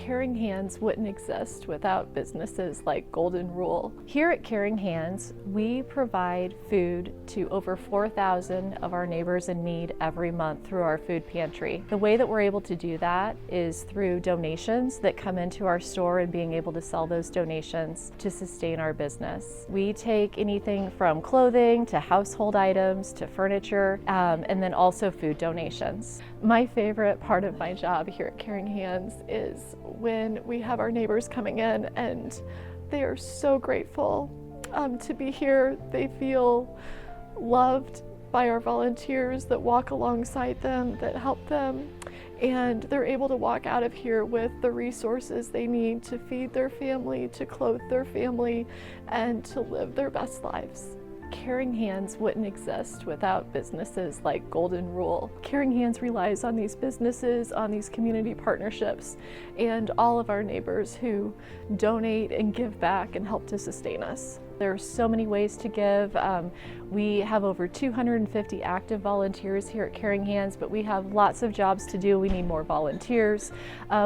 Caring Hands wouldn't exist without businesses like Golden Rule. Here at Caring Hands, we provide food to over 4,000 of our neighbors in need every month through our food pantry. The way that we're able to do that is through donations that come into our store and being able to sell those donations to sustain our business. We take anything from clothing to household items to furniture, and then also food donations. My favorite part of my job here at Caring Hands is when we have our neighbors coming in and they are so grateful to be here. They feel loved by our volunteers that walk alongside them, that help them, and they're able to walk out of here with the resources they need to feed their family, to clothe their family, and to live their best lives. Caring Hands wouldn't exist without businesses like Golden Rule. Caring Hands relies on these businesses, on these community partnerships, and all of our neighbors who donate and give back and help to sustain us. There are so many ways to give. We have over 250 active volunteers here at Caring Hands, but we have lots of jobs to do. We need more volunteers.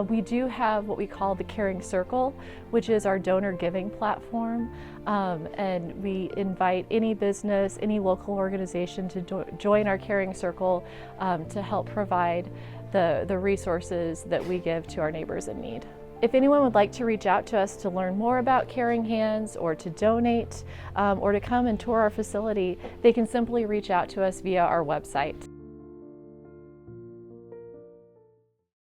We do have what we call the Caring Circle, which is our donor giving platform. And we invite any business, any local organization to join our Caring Circle to help provide the resources that we give to our neighbors in need. If anyone would like to reach out to us to learn more about Caring Hands or to donate or to come and tour our facility, they can simply reach out to us via our website.